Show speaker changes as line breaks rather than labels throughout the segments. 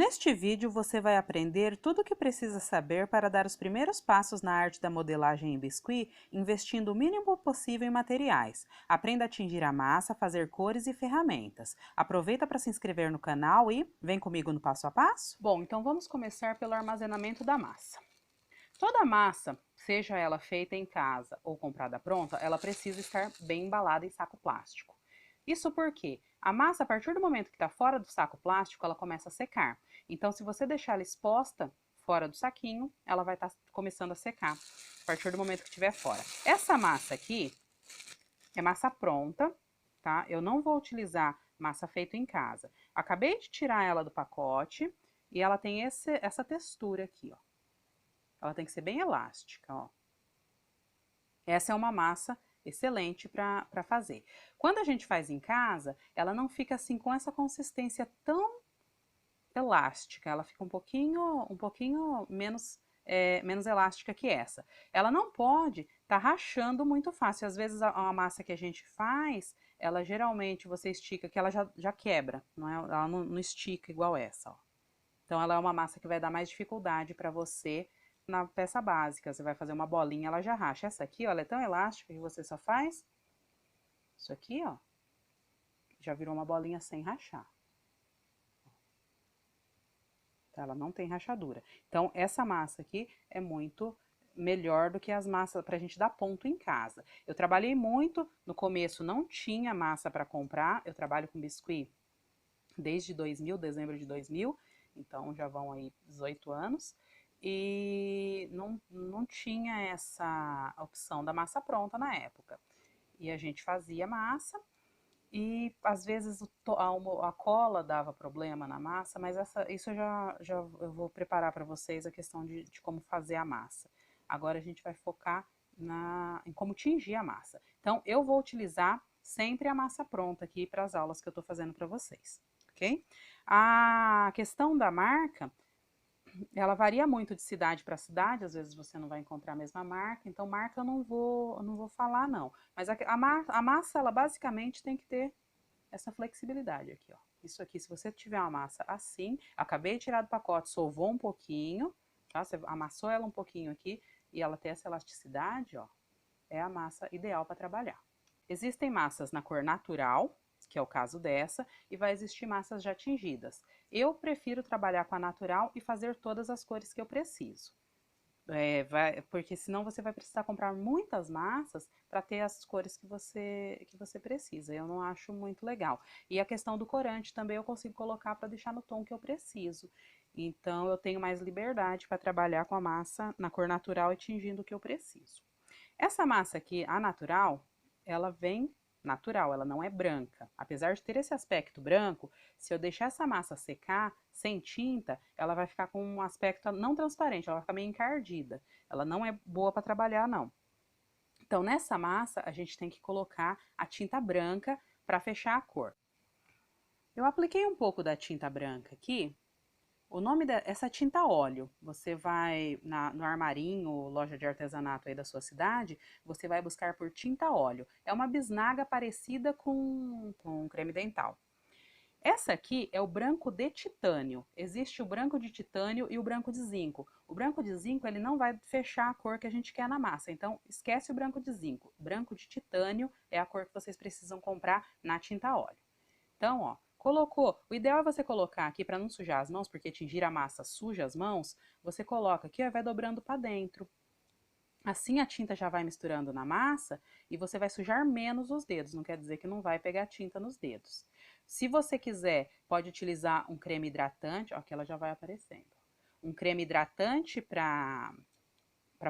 Neste vídeo você vai aprender tudo o que precisa saber para dar os primeiros passos na arte da modelagem em biscuit, investindo o mínimo possível em materiais. Aprenda a tingir a massa, fazer cores e ferramentas. Aproveita para se inscrever no canal e vem comigo no passo a passo? Bom, então vamos começar pelo armazenamento da massa. Toda massa, seja ela feita em casa ou comprada pronta, ela precisa estar bem embalada em saco plástico. Isso porque a massa, a partir do momento que está fora do saco plástico, ela começa a secar. Então, se você deixar ela exposta fora do saquinho, ela vai estar começando a secar a partir do momento que estiver fora. Essa massa aqui é massa pronta, tá? Eu não vou utilizar massa feita em casa. Acabei de tirar ela do pacote e ela tem essa textura aqui, ó. Ela tem que ser bem elástica, ó. Essa é uma massa excelente para fazer. Quando a gente faz em casa, ela não fica assim com essa consistência tão elástica, ela fica um pouquinho menos, menos elástica que essa. Ela não pode estar rachando muito fácil. Às vezes a massa que a gente faz, ela geralmente você estica que ela já quebra, não é? Ela não estica igual essa, ó. Então ela é uma massa que vai dar mais dificuldade para você na peça básica. Você vai fazer uma bolinha, ela já racha. Essa aqui, ó, ela é tão elástica que você só faz isso aqui, ó, já virou uma bolinha sem rachar. Tá? Ela não tem rachadura. Então, essa massa aqui é muito melhor do que as massas para a gente dar ponto em casa. Eu trabalhei muito, no começo não tinha massa para comprar, eu trabalho com biscuit desde 2000, dezembro de 2000, então já vão aí 18 anos, e não tinha essa opção da massa pronta na época. E a gente fazia massa, e às vezes a cola dava problema na massa, mas isso eu vou preparar para vocês a questão de como fazer a massa. Agora a gente vai focar em como tingir a massa. Então eu vou utilizar sempre a massa pronta aqui para as aulas que eu estou fazendo para vocês, ok? A questão da marca, ela varia muito de cidade para cidade, às vezes você não vai encontrar a mesma marca, então marca eu não vou falar não. Mas a massa, ela basicamente tem que ter essa flexibilidade aqui, ó. Isso aqui, se você tiver uma massa assim, acabei de tirar do pacote, sovou um pouquinho, tá? Você amassou ela um pouquinho aqui e ela tem essa elasticidade, ó, é a massa ideal para trabalhar. Existem massas na cor natural, que é o caso dessa, e vai existir massas já tingidas. Eu prefiro trabalhar com a natural e fazer todas as cores que eu preciso. Porque senão você vai precisar comprar muitas massas para ter as cores que você precisa. Eu não acho muito legal. E a questão do corante também eu consigo colocar para deixar no tom que eu preciso. Então eu tenho mais liberdade para trabalhar com a massa na cor natural e tingindo o que eu preciso. Essa massa aqui, a natural, ela vem natural, ela não é branca. Apesar de ter esse aspecto branco, se eu deixar essa massa secar sem tinta, ela vai ficar com um aspecto não transparente, ela vai ficar meio encardida. Ela não é boa para trabalhar, não. Então, nessa massa, a gente tem que colocar a tinta branca para fechar a cor. Eu apliquei um pouco da tinta branca aqui. O nome dessa tinta óleo, você vai no armarinho, loja de artesanato aí da sua cidade, você vai buscar por tinta óleo. É uma bisnaga parecida com creme dental. Essa aqui é o branco de titânio. Existe o branco de titânio e o branco de zinco. O branco de zinco ele não vai fechar a cor que a gente quer na massa, então esquece o branco de zinco. Branco de titânio é a cor que vocês precisam comprar na tinta óleo. Então, ó, colocou. O ideal é você colocar aqui para não sujar as mãos, porque tingir a massa suja as mãos. Você coloca aqui e vai dobrando para dentro. Assim a tinta já vai misturando na massa e você vai sujar menos os dedos. Não quer dizer que não vai pegar tinta nos dedos. Se você quiser, pode utilizar um creme hidratante, ó, que ela já vai aparecendo. Um creme hidratante para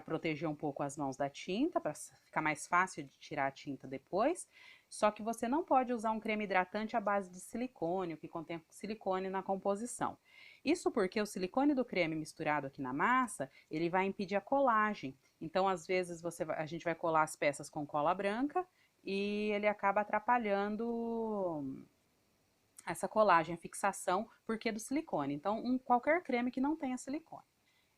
proteger um pouco as mãos da tinta, para ficar mais fácil de tirar a tinta depois. Só que você não pode usar um creme hidratante à base de silicone, que contém silicone na composição. Isso porque o silicone do creme misturado aqui na massa, ele vai impedir a colagem. Então, às vezes, a gente vai colar as peças com cola branca e ele acaba atrapalhando essa colagem, a fixação, porque é do silicone. Então, qualquer creme que não tenha silicone.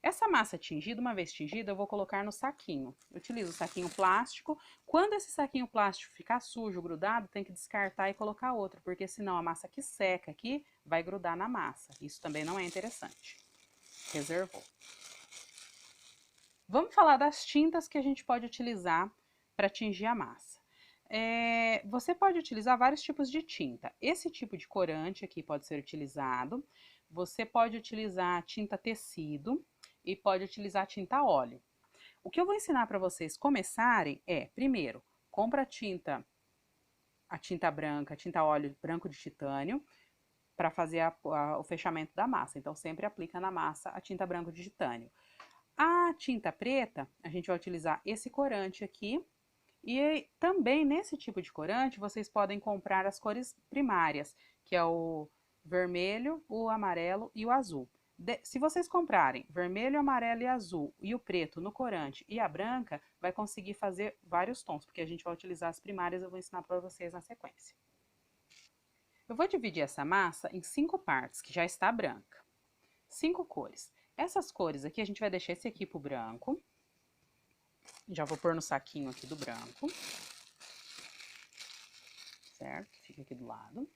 Essa massa tingida, uma vez tingida, eu vou colocar no saquinho. Eu utilizo o saquinho plástico. Quando esse saquinho plástico ficar sujo, grudado, tem que descartar e colocar outro, porque senão a massa que seca aqui vai grudar na massa. Isso também não é interessante. Reservou. Vamos falar das tintas que a gente pode utilizar para tingir a massa. Você pode utilizar vários tipos de tinta. Esse tipo de corante aqui pode ser utilizado. Você pode utilizar tinta tecido e pode utilizar tinta óleo. O que eu vou ensinar para vocês começarem é, primeiro, compra a tinta branca, tinta óleo branco de titânio, para fazer o fechamento da massa. Então, sempre aplica na massa a tinta branco de titânio. A tinta preta, a gente vai utilizar esse corante aqui. E também nesse tipo de corante, vocês podem comprar as cores primárias, que é o vermelho, o amarelo e o azul. Se vocês comprarem vermelho, amarelo e azul e o preto no corante e a branca, vai conseguir fazer vários tons, porque a gente vai utilizar as primárias, eu vou ensinar para vocês na sequência. Eu vou dividir essa massa em 5 partes, que já está branca. 5 cores. Essas cores aqui, a gente vai deixar esse aqui pro branco. Já vou pôr no saquinho aqui do branco. Certo? Fica aqui do lado.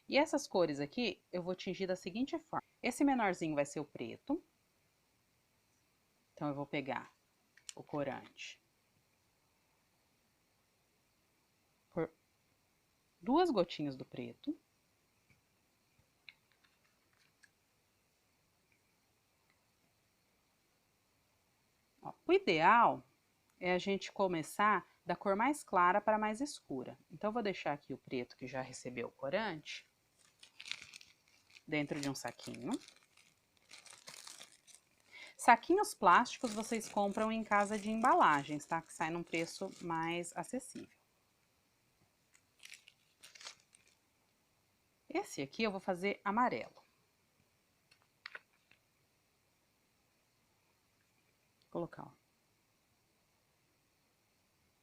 E essas cores aqui, eu vou tingir da seguinte forma. Esse menorzinho vai ser o preto. Então, eu vou pegar o corante. Por 2 gotinhas do preto. Ó, o ideal é a gente começar da cor mais clara para mais escura. Então, eu vou deixar aqui o preto que já recebeu o corante dentro de um saquinho. Saquinhos plásticos vocês compram em casa de embalagens, tá? Que sai num preço mais acessível. Esse aqui eu vou fazer amarelo. Vou colocar, ó,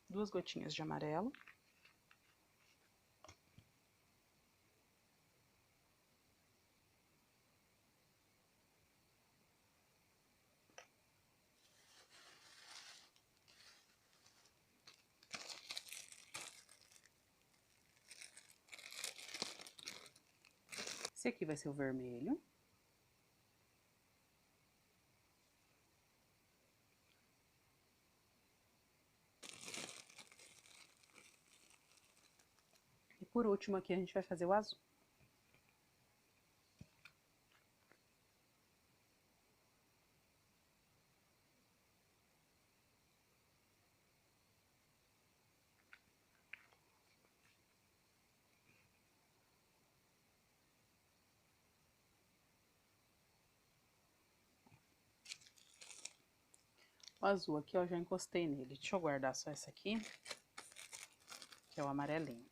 2 gotinhas de amarelo. Esse aqui vai ser o vermelho. E por último aqui a gente vai fazer o azul. O azul aqui, ó, já encostei nele. Deixa eu guardar só essa aqui, que é o amarelinho.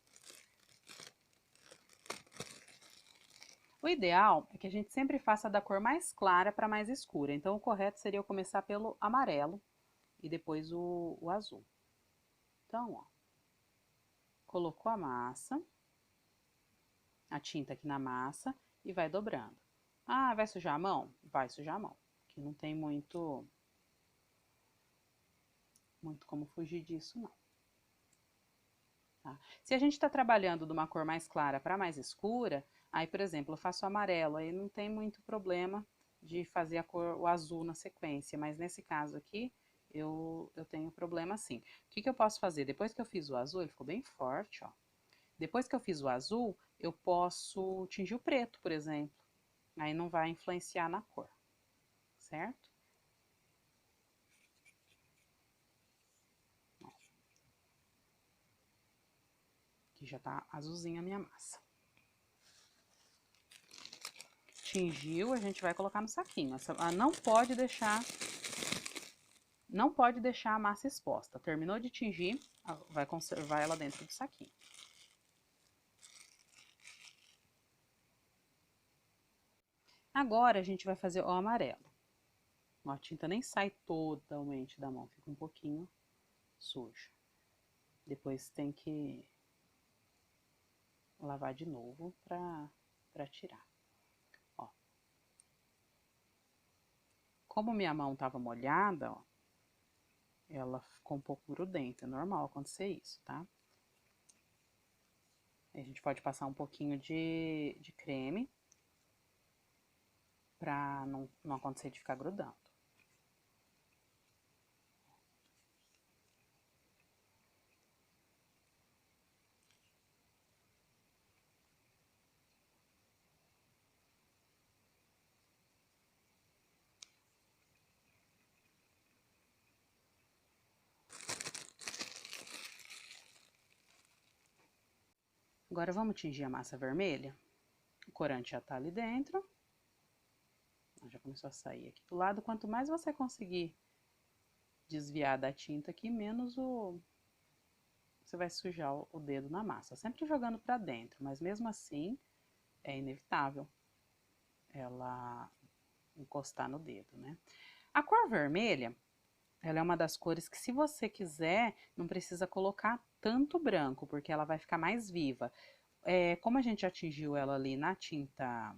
O ideal é que a gente sempre faça da cor mais clara para mais escura. Então, o correto seria eu começar pelo amarelo e depois o azul. Então, ó, colocou a massa, a tinta aqui na massa e vai dobrando. Ah, vai sujar a mão? Vai sujar a mão, que não tem muito como fugir disso, não. Tá? Se a gente está trabalhando de uma cor mais clara para mais escura, aí, por exemplo, eu faço amarelo, aí não tem muito problema de fazer o azul na sequência, mas nesse caso aqui, eu tenho problema sim. O que eu posso fazer? Depois que eu fiz o azul, ele ficou bem forte, ó. Depois que eu fiz o azul, eu posso tingir o preto, por exemplo. Aí não vai influenciar na cor, certo? Ó. Aqui já tá azulzinha a minha massa. Tingiu, a gente vai colocar no saquinho. Não pode deixar a massa exposta. Terminou de tingir, vai conservar ela dentro do saquinho. Agora a gente vai fazer o amarelo. A tinta nem sai totalmente da mão, fica um pouquinho suja. Depois tem que lavar de novo para tirar. Ó. Como minha mão tava molhada, ó, ela ficou um pouco grudenta, é normal acontecer isso, tá? A gente pode passar um pouquinho de creme pra não acontecer de ficar grudando. Agora vamos tingir a massa vermelha. O corante já tá ali dentro. Já começou a sair aqui do lado. Quanto mais você conseguir desviar da tinta aqui, menos você vai sujar o dedo na massa. Sempre jogando pra dentro, mas mesmo assim é inevitável ela encostar no dedo, né? A cor vermelha, ela é uma das cores que, se você quiser, não precisa colocar tanto branco, porque ela vai ficar mais viva. Como a gente atingiu ela ali na tinta,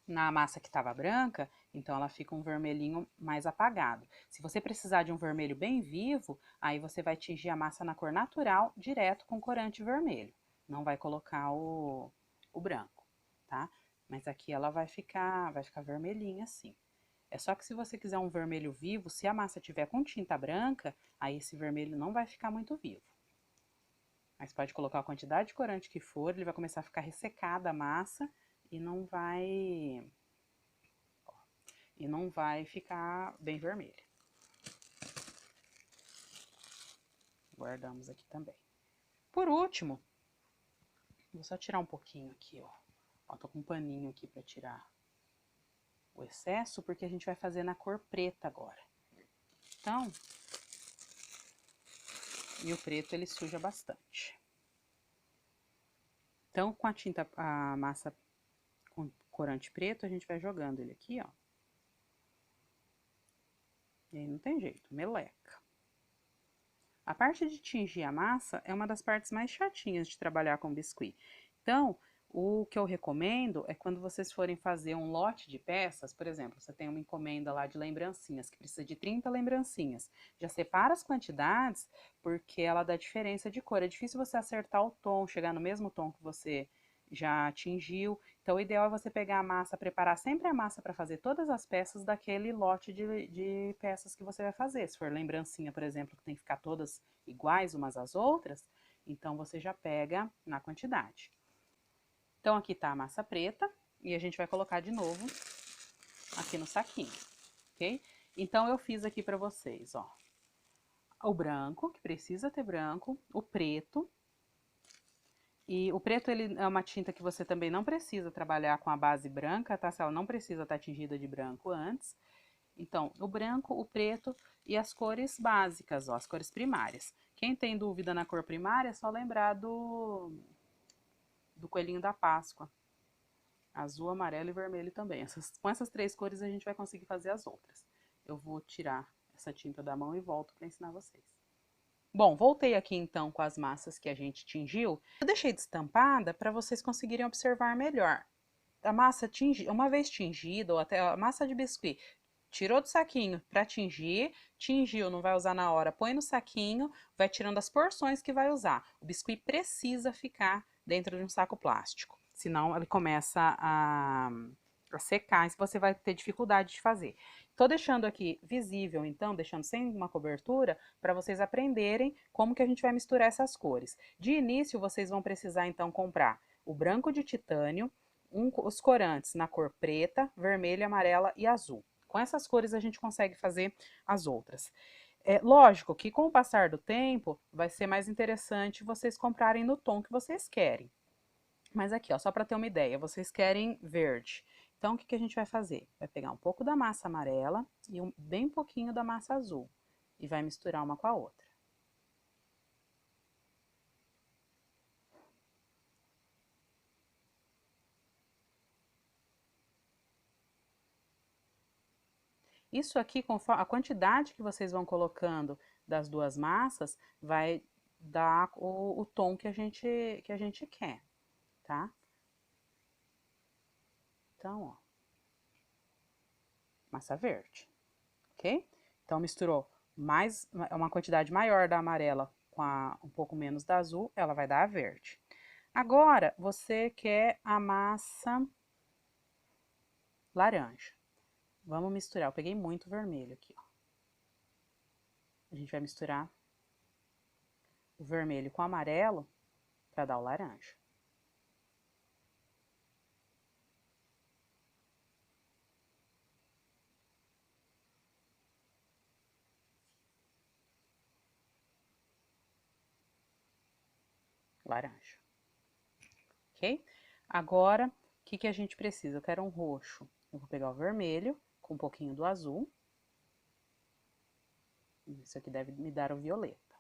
na massa que estava branca, então ela fica um vermelhinho mais apagado. Se você precisar de um vermelho bem vivo, aí você vai tingir a massa na cor natural, direto com corante vermelho. Não vai colocar o branco, tá? Mas aqui ela vai ficar vermelhinha assim. É só que se você quiser um vermelho vivo, se a massa tiver com tinta branca, aí esse vermelho não vai ficar muito vivo. Mas pode colocar a quantidade de corante que for, ele vai começar a ficar ressecada a massa e não vai ficar bem vermelho. Guardamos aqui também. Por último, vou só tirar um pouquinho aqui, ó. Ó, tô com um paninho aqui pra tirar o excesso, porque a gente vai fazer na cor preta agora. Então, e o preto ele suja bastante. Então, com a massa com corante preto, a gente vai jogando ele aqui, ó. E aí não tem jeito, meleca. A parte de tingir a massa é uma das partes mais chatinhas de trabalhar com biscuit. Então, o que eu recomendo é quando vocês forem fazer um lote de peças, por exemplo, você tem uma encomenda lá de lembrancinhas, que precisa de 30 lembrancinhas. Já separa as quantidades, porque ela dá diferença de cor. É difícil você acertar o tom, chegar no mesmo tom que você já atingiu. Então, o ideal é você pegar a massa, preparar sempre a massa para fazer todas as peças daquele lote de peças que você vai fazer. Se for lembrancinha, por exemplo, que tem que ficar todas iguais umas às outras, então você já pega na quantidade. Então, aqui tá a massa preta e a gente vai colocar de novo aqui no saquinho, ok? Então, eu fiz aqui para vocês, ó, o branco, que precisa ter branco, o preto. E o preto, ele é uma tinta que você também não precisa trabalhar com a base branca, tá? Se ela não precisa estar tingida de branco antes. Então, o branco, o preto e as cores básicas, ó, as cores primárias. Quem tem dúvida na cor primária, é só lembrar do coelhinho da Páscoa. Azul, amarelo e vermelho também. Com essas três cores a gente vai conseguir fazer as outras. Eu vou tirar essa tinta da mão e volto para ensinar vocês. Bom, voltei aqui então com as massas que a gente tingiu. Eu deixei destampada para vocês conseguirem observar melhor. A massa uma vez tingida, ou até a massa de biscuit, tirou do saquinho para tingir, tingiu, não vai usar na hora, põe no saquinho, vai tirando as porções que vai usar. O biscuit precisa ficar dentro de um saco plástico, senão ele começa a secar, e você vai ter dificuldade de fazer. Tô deixando aqui visível, então, deixando sem uma cobertura, para vocês aprenderem como que a gente vai misturar essas cores. De início, vocês vão precisar, então, comprar o branco de titânio, os corantes na cor preta, vermelha, amarela e azul. Com essas cores a gente consegue fazer as outras. É lógico que com o passar do tempo vai ser mais interessante vocês comprarem no tom que vocês querem. Mas aqui, ó, só para ter uma ideia, vocês querem verde. Então, o que a gente vai fazer? Vai pegar um pouco da massa amarela e bem pouquinho da massa azul. E vai misturar uma com a outra. Isso aqui, conforme a quantidade que vocês vão colocando das duas massas, vai dar o tom que a gente quer, tá? Então, ó. massa verde, ok? Então, misturou mais, uma quantidade maior da amarela com um pouco menos da azul, ela vai dar a verde. Agora, você quer a massa laranja. Vamos misturar, eu peguei muito vermelho aqui, ó. A gente vai misturar o vermelho com o amarelo para dar o laranja. Laranja. Ok? Agora, o que a gente precisa? Eu quero um roxo. Eu vou pegar o vermelho com um pouquinho do azul. Isso aqui deve me dar o violeta.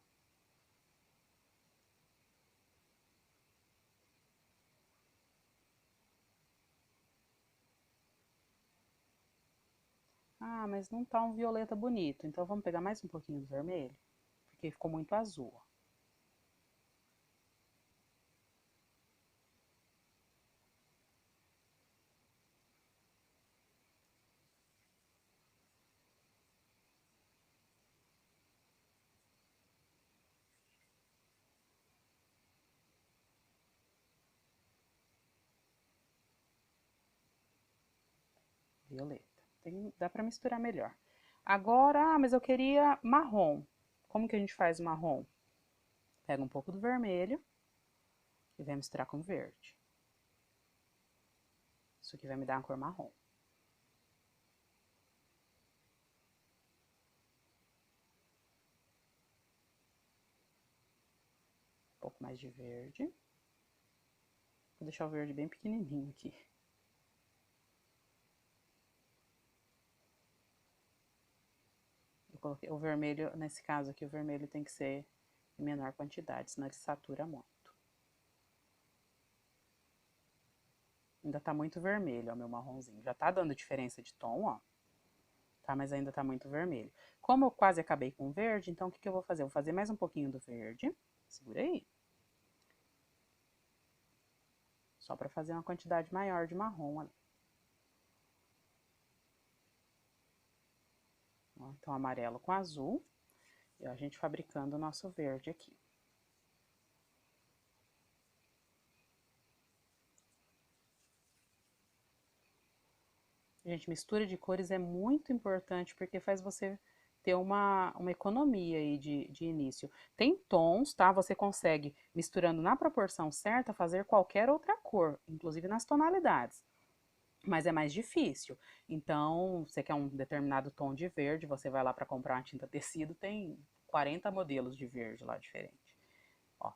Ah, mas não tá um violeta bonito. Então, vamos pegar mais um pouquinho do vermelho? Porque ficou muito azul, ó. Violeta. Dá para misturar melhor. Agora, mas eu queria marrom. Como que a gente faz o marrom? Pega um pouco do vermelho e vai misturar com verde. Isso aqui vai me dar uma cor marrom. Um pouco mais de verde. Vou deixar o verde bem pequenininho aqui. Eu coloquei o vermelho, nesse caso aqui, o vermelho tem que ser em menor quantidade, senão ele satura muito. Ainda tá muito vermelho, ó, meu marronzinho. Já tá dando diferença de tom, ó. Tá, mas ainda tá muito vermelho. Como eu quase acabei com o verde, então o que eu vou fazer? Eu vou fazer mais um pouquinho do verde. Segura aí. Só para fazer uma quantidade maior de marrom ali. Ó, então, amarelo com azul. E a gente fabricando o nosso verde aqui. Gente, mistura de cores é muito importante porque faz você ter uma economia aí de início. Tem tons, tá? Você consegue, misturando na proporção certa, fazer qualquer outra cor, inclusive nas tonalidades. Mas é mais difícil. Então, você quer um determinado tom de verde, você vai lá para comprar uma tinta tecido, tem 40 modelos de verde lá diferente. Ó,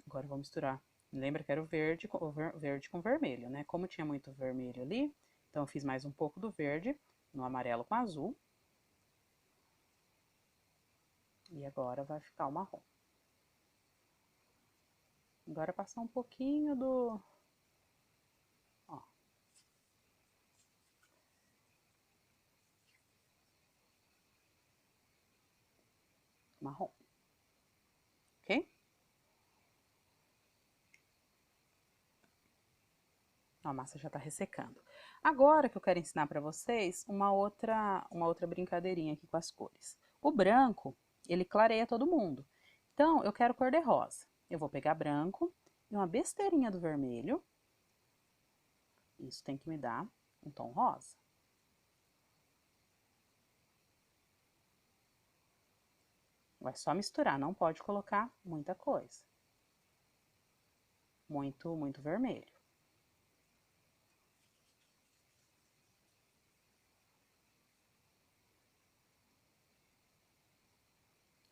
agora eu vou misturar. Lembra que era o verde com vermelho, né? Como tinha muito vermelho ali, então eu fiz mais um pouco do verde no amarelo com azul. E agora vai ficar o marrom. Agora passar um pouquinho do... Ó. Marrom. Ok? A massa já está ressecando. Agora que eu quero ensinar para vocês uma outra brincadeirinha aqui com as cores. O branco, ele clareia todo mundo. Então, eu quero cor de rosa. Eu vou pegar branco e uma besteirinha do vermelho. Isso tem que me dar um tom rosa. Vai só misturar, não pode colocar muita coisa. Muito vermelho.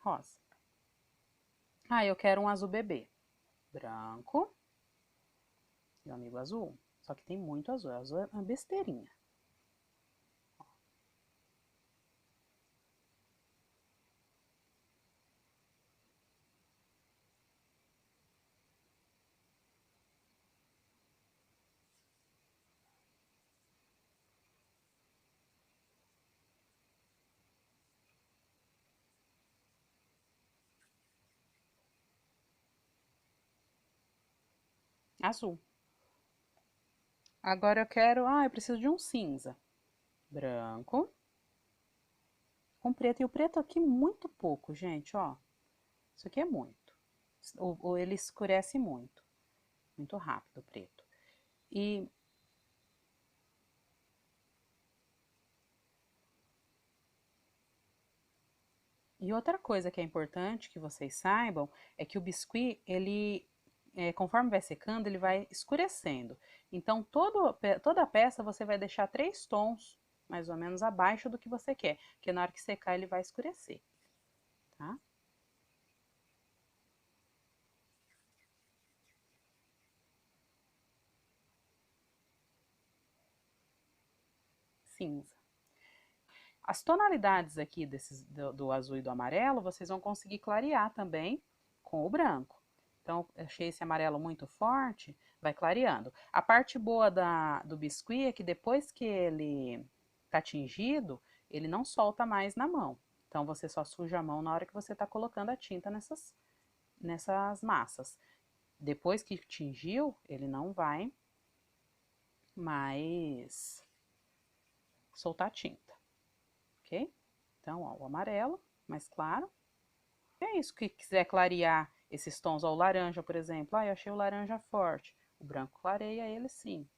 Rosa. Ah, eu quero um azul bebê. Branco. Meu amigo azul. Só que tem muito azul. Azul é uma besteirinha. Azul. Agora eu quero... Ah, eu preciso de um cinza. Branco. com preto. E o preto aqui muito pouco, gente, ó. Isso aqui é muito. Ou ele escurece muito. Muito rápido o preto. E outra coisa que é importante que vocês saibam é que o biscuit, conforme vai secando, ele vai escurecendo. Então, toda a peça você vai deixar 3 tons, mais ou menos, abaixo do que você quer, porque na hora que secar ele vai escurecer, tá? Cinza. As tonalidades aqui do azul e do amarelo, vocês vão conseguir clarear também com o branco. Então, achei esse amarelo muito forte, vai clareando. A parte boa do biscuit é que depois que ele tá tingido, ele não solta mais na mão. Então, você só suja a mão na hora que você está colocando a tinta nessas massas. Depois que tingiu, ele não vai mais soltar tinta, ok? Então, ó, o amarelo mais claro. É isso, que quiser clarear esses tons, ó, o laranja, por exemplo. Ah, eu achei o laranja forte. O branco clareia ele sim.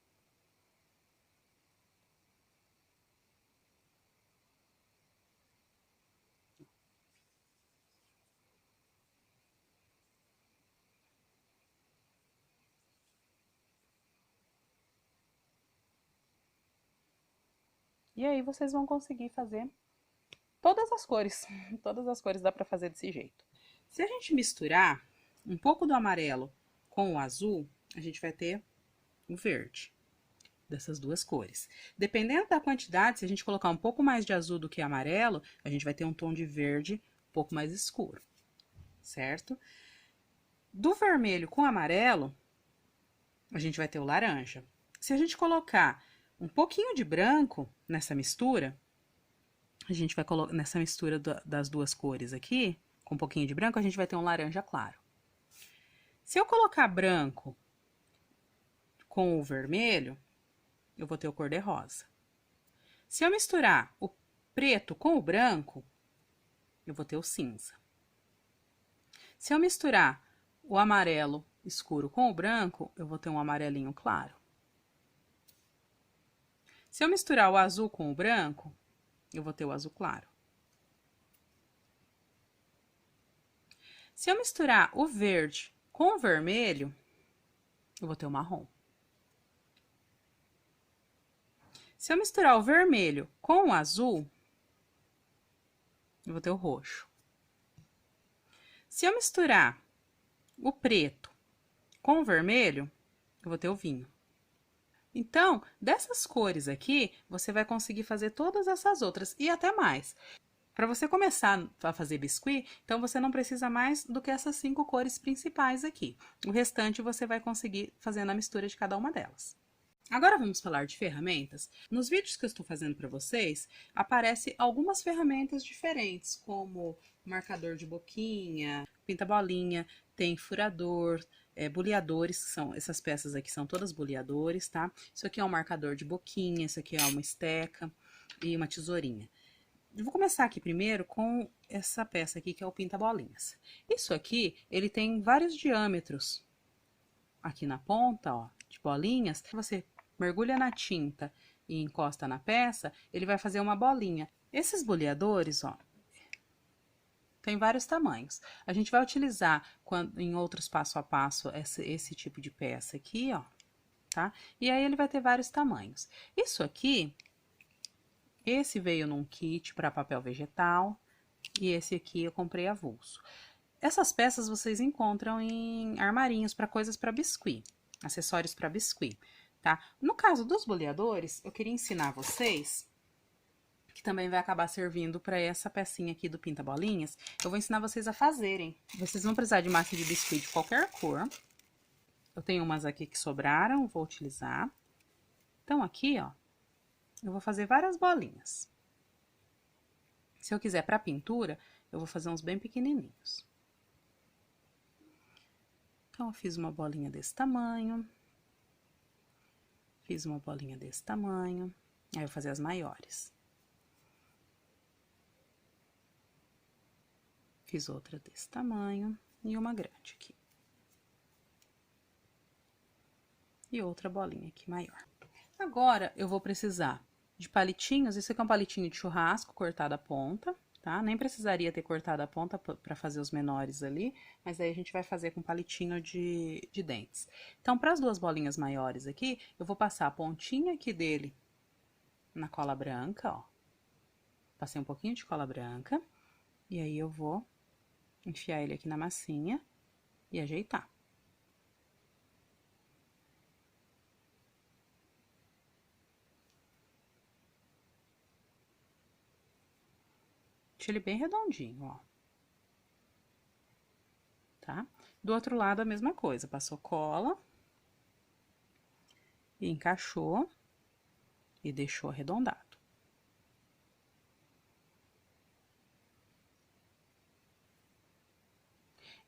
E aí vocês vão conseguir fazer todas as cores. Todas as cores dá para fazer desse jeito. Se a gente misturar um pouco do amarelo com o azul, a gente vai ter o verde dessas duas cores. Dependendo da quantidade, se a gente colocar um pouco mais de azul do que amarelo, a gente vai ter um tom de verde um pouco mais escuro, certo? Do vermelho com amarelo, a gente vai ter o laranja. Se a gente colocar um pouquinho de branco nessa mistura, a gente vai colocar nessa mistura das duas cores aqui, com um pouquinho de branco, a gente vai ter um laranja claro. Se eu colocar branco com o vermelho, eu vou ter o cor-de-rosa. Se eu misturar o preto com o branco, eu vou ter o cinza. Se eu misturar o amarelo escuro com o branco, eu vou ter um amarelinho claro. Se eu misturar o azul com o branco, eu vou ter o azul claro. Se eu misturar o verde com o vermelho, eu vou ter o marrom. Se eu misturar o vermelho com o azul, eu vou ter o roxo. Se eu misturar o preto com o vermelho, eu vou ter o vinho. Então, dessas cores aqui, você vai conseguir fazer todas essas outras e até mais. Para você começar a fazer biscuit, então você não precisa mais do que essas 5 cores principais aqui. O restante você vai conseguir fazer na mistura de cada uma delas. Agora vamos falar de ferramentas. Nos vídeos que eu estou fazendo para vocês, aparecem algumas ferramentas diferentes, como marcador de boquinha, pinta-bolinha, tem furador, boleadores, que são essas peças aqui, são todas boleadores, tá? Isso aqui é um marcador de boquinha, isso aqui é uma esteca e uma tesourinha. Eu vou começar aqui primeiro com essa peça aqui, que é o pinta-bolinhas. Isso aqui, ele tem vários diâmetros aqui na ponta, ó, de bolinhas. Você mergulha na tinta e encosta na peça, ele vai fazer uma bolinha. Esses boleadores, ó, tem vários tamanhos. A gente vai utilizar em outros passo a passo esse tipo de peça aqui, ó, tá? E aí ele vai ter vários tamanhos. Isso aqui, esse veio num kit para papel vegetal e esse aqui eu comprei avulso. Essas peças vocês encontram em armarinhos para coisas para biscuit, acessórios para biscuit, tá? No caso dos boleadores, eu queria ensinar vocês, que também vai acabar servindo para essa pecinha aqui do pinta-bolinhas, eu vou ensinar vocês a fazerem. Vocês vão precisar de massa de biscuit de qualquer cor. Eu tenho umas aqui que sobraram, vou utilizar. Então, aqui, ó, eu vou fazer várias bolinhas. Se eu quiser para pintura, eu vou fazer uns bem pequenininhos. Então, eu fiz uma bolinha desse tamanho. Fiz uma bolinha desse tamanho. Aí, eu vou fazer as maiores. Fiz outra desse tamanho e uma grande aqui. E outra bolinha aqui maior. Agora, eu vou precisar de palitinhos. Esse aqui é um palitinho de churrasco cortado a ponta, tá? Nem precisaria ter cortado a ponta para fazer os menores ali, mas aí a gente vai fazer com palitinho de dentes. Então, para as duas bolinhas maiores aqui, eu vou passar a pontinha aqui dele na cola branca, ó. Passei um pouquinho de cola branca, e aí eu vou enfiar ele aqui na massinha e ajeitar. Deixa ele bem redondinho, ó. Tá? Do outro lado, a mesma coisa. Passou cola. E encaixou. E deixou arredondado.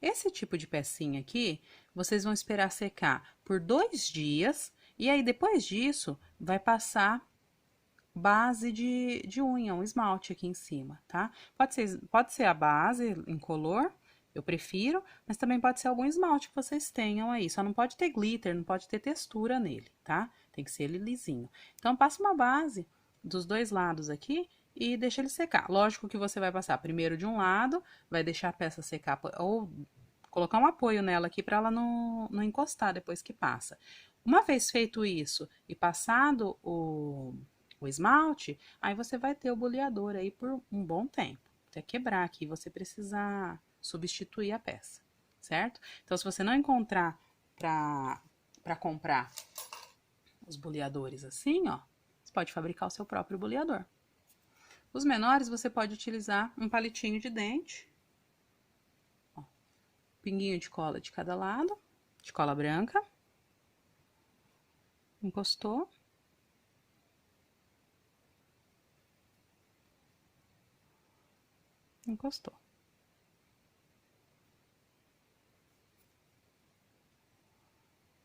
Esse tipo de pecinha aqui, vocês vão esperar secar por 2 dias. E aí, depois disso, vai passar base de unha, um esmalte aqui em cima, tá? Pode ser a base incolor, eu prefiro, mas também pode ser algum esmalte que vocês tenham aí. Só não pode ter glitter, não pode ter textura nele, tá? Tem que ser ele lisinho. Então, passa uma base dos dois lados aqui e deixa ele secar. Lógico que você vai passar primeiro de um lado, vai deixar a peça secar, ou colocar um apoio nela aqui para ela não encostar depois que passa. Uma vez feito isso e passado o esmalte, aí você vai ter o boleador aí por um bom tempo, até quebrar aqui, você precisar substituir a peça, certo? Então, se você não encontrar para comprar os boleadores assim, ó, você pode fabricar o seu próprio boleador. Os menores, você pode utilizar um palitinho de dente, ó, pinguinho de cola de cada lado, de cola branca, encostou. Encostou.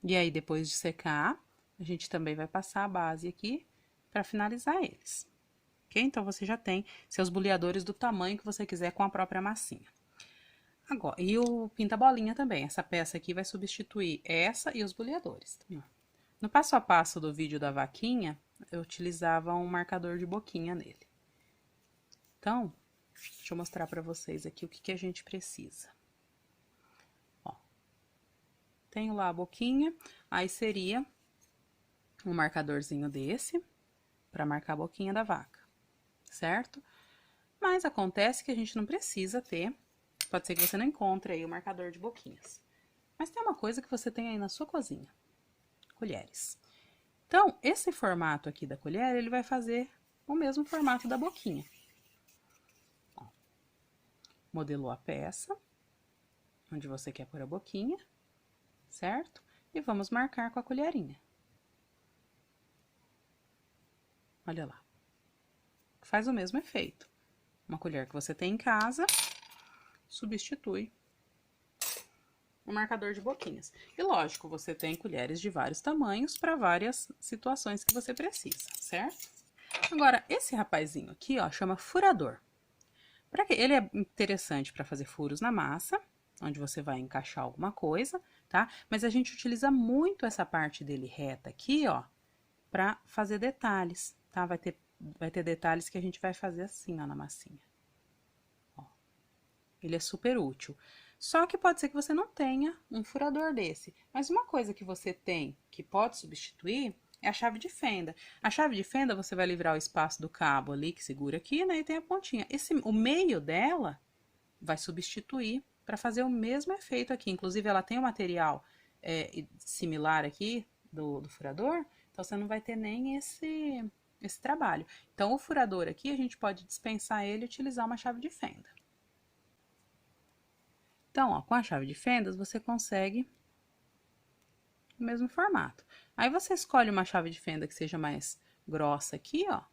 E aí, depois de secar, a gente também vai passar a base aqui para finalizar eles. Ok? Então, você já tem seus boleadores do tamanho que você quiser com a própria massinha. Agora, e o pinta-bolinha também. Essa peça aqui vai substituir essa e os boleadores. No passo a passo do vídeo da vaquinha, eu utilizava um marcador de boquinha nele. Então, deixa eu mostrar para vocês aqui o que a gente precisa. Ó, tenho lá a boquinha, aí seria um marcadorzinho desse, para marcar a boquinha da vaca, certo? Mas acontece que a gente não precisa ter, pode ser que você não encontre aí o marcador de boquinhas. Mas tem uma coisa que você tem aí na sua cozinha, colheres. Então, esse formato aqui da colher, ele vai fazer o mesmo formato da boquinha. Ó, modelou a peça, onde você quer pôr a boquinha, certo? E vamos marcar com a colherinha. Olha lá. Faz o mesmo efeito. Uma colher que você tem em casa, substitui o marcador de boquinhas. E lógico, você tem colheres de vários tamanhos para várias situações que você precisa, certo? Agora, esse rapazinho aqui, ó, chama furador. Para quê? Ele é interessante para fazer furos na massa, onde você vai encaixar alguma coisa, tá? Mas a gente utiliza muito essa parte dele reta aqui, ó, para fazer detalhes, tá? Vai ter detalhes que a gente vai fazer assim, ó, na massinha. Ó. Ele é super útil. Só que pode ser que você não tenha um furador desse. Mas uma coisa que você tem que pode substituir é a chave de fenda. A chave de fenda você vai livrar o espaço do cabo ali que segura aqui, né? E tem a pontinha. O meio dela vai substituir para fazer o mesmo efeito aqui. Inclusive, ela tem um material similar aqui do furador, então você não vai ter nem esse trabalho. Então, o furador aqui, a gente pode dispensar ele e utilizar uma chave de fenda. Então, ó, com a chave de fendas, você consegue o mesmo formato. Aí, você escolhe uma chave de fenda que seja mais grossa aqui, ó,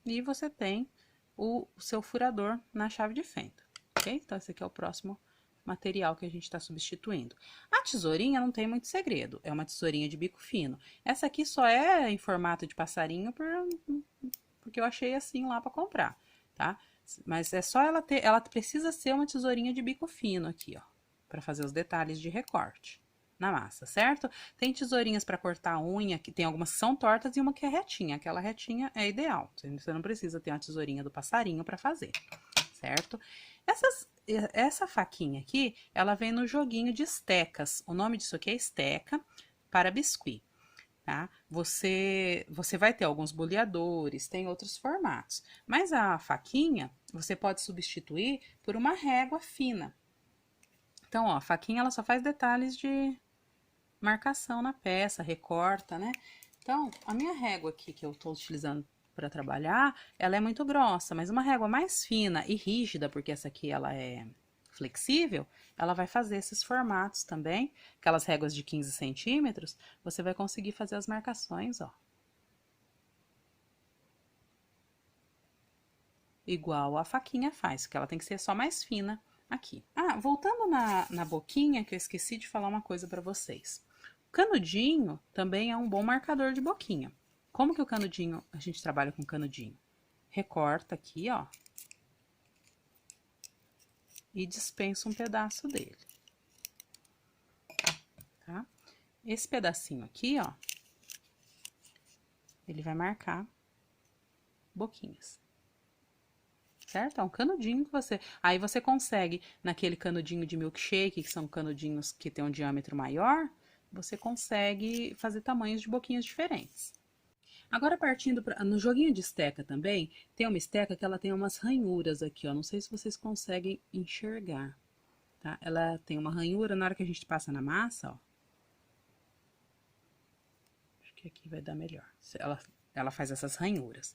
e você tem o seu furador na chave de fenda, ok? Então, esse aqui é o próximo material que a gente está substituindo. A tesourinha não tem muito segredo, é uma tesourinha de bico fino. Essa aqui só é em formato de passarinho porque eu achei assim lá para comprar, tá? Mas é só ela ter, ela precisa ser uma tesourinha de bico fino aqui, ó, para fazer os detalhes de recorte na massa, certo? Tem tesourinhas para cortar a unha, que tem algumas que são tortas e uma que é retinha. Aquela retinha é ideal, você não precisa ter uma tesourinha do passarinho para fazer, certo? Essa faquinha aqui, ela vem no joguinho de estecas. O nome disso aqui é esteca para biscuit. Tá? Você vai ter alguns boleadores, tem outros formatos. Mas a faquinha, você pode substituir por uma régua fina. Então, ó, a faquinha ela só faz detalhes de marcação na peça, recorta, né? Então, a minha régua aqui que eu estou utilizando para trabalhar, ela é muito grossa, mas uma régua mais fina e rígida, porque essa aqui ela é flexível, ela vai fazer esses formatos também. Aquelas réguas de 15 centímetros, você vai conseguir fazer as marcações, ó. Igual a faquinha faz, porque ela tem que ser só mais fina aqui. Ah, voltando na boquinha, que eu esqueci de falar uma coisa para vocês. O canudinho também é um bom marcador de boquinha. Como que o canudinho, a gente trabalha com canudinho? Recorta aqui, ó. E dispensa um pedaço dele. Tá? Esse pedacinho aqui, ó. Ele vai marcar boquinhas. Certo? É um canudinho que você... Aí você consegue, naquele canudinho de milkshake, que são canudinhos que tem um diâmetro maior, você consegue fazer tamanhos de boquinhas diferentes. Agora partindo no joguinho de esteca também, tem uma esteca que ela tem umas ranhuras aqui, ó. Não sei se vocês conseguem enxergar, tá? Ela tem uma ranhura na hora que a gente passa na massa, ó. Acho que aqui vai dar melhor. Ela faz essas ranhuras.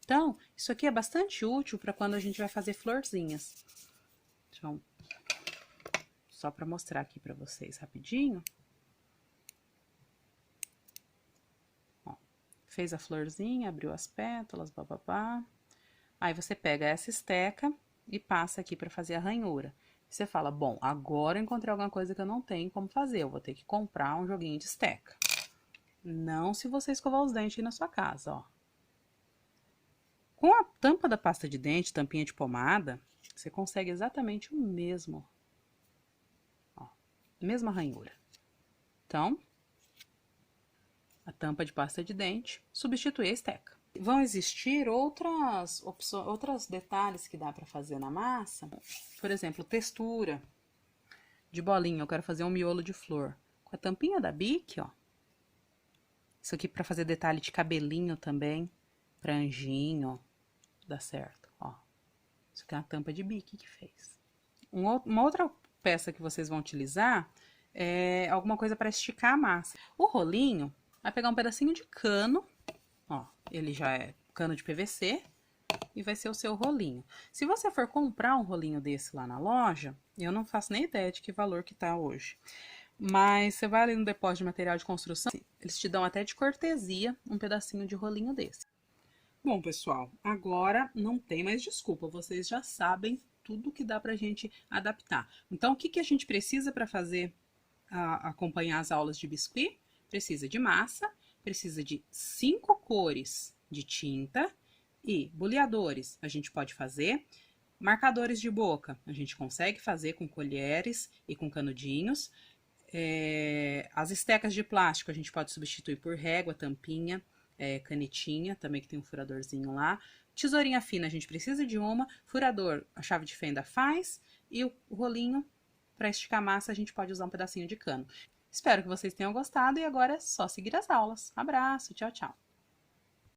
Então, isso aqui é bastante útil para quando a gente vai fazer florzinhas. Então, só para mostrar aqui para vocês rapidinho. Fez a florzinha, abriu as pétalas, bababá. Aí você pega essa esteca e passa aqui para fazer a ranhura. Você fala, bom, agora eu encontrei alguma coisa que eu não tenho como fazer, eu vou ter que comprar um joguinho de esteca. Não se você escovar os dentes aí na sua casa, ó. Com a tampa da pasta de dente, tampinha de pomada, você consegue exatamente o mesmo, ó, a mesma ranhura. Então, a tampa de pasta de dente substitui a esteca. Vão existir outras opções, outros detalhes que dá para fazer na massa. Por exemplo, textura de bolinha. Eu quero fazer um miolo de flor. Com a tampinha da Bic, ó. Isso aqui para fazer detalhe de cabelinho também. Pra anjinho, ó. Dá certo, ó. Isso aqui é uma tampa de Bic que fez. Uma outra peça que vocês vão utilizar é alguma coisa para esticar a massa. O rolinho... Vai pegar um pedacinho de cano, ó, ele já é cano de PVC, e vai ser o seu rolinho. Se você for comprar um rolinho desse lá na loja, eu não faço nem ideia de que valor que tá hoje. Mas você vai ali no depósito de material de construção, eles te dão até de cortesia um pedacinho de rolinho desse. Bom, pessoal, agora não tem mais desculpa, vocês já sabem tudo que dá pra gente adaptar. Então, o que a gente precisa para fazer, acompanhar as aulas de biscuit? Precisa de massa, precisa de 5 cores de tinta e boleadores a gente pode fazer. Marcadores de boca a gente consegue fazer com colheres e com canudinhos. As estecas de plástico a gente pode substituir por régua, tampinha, canetinha, também que tem um furadorzinho lá. Tesourinha fina a gente precisa de uma, furador a chave de fenda faz e o rolinho para esticar a massa a gente pode usar um pedacinho de cano. Espero que vocês tenham gostado e agora é só seguir as aulas. Abraço, tchau, tchau!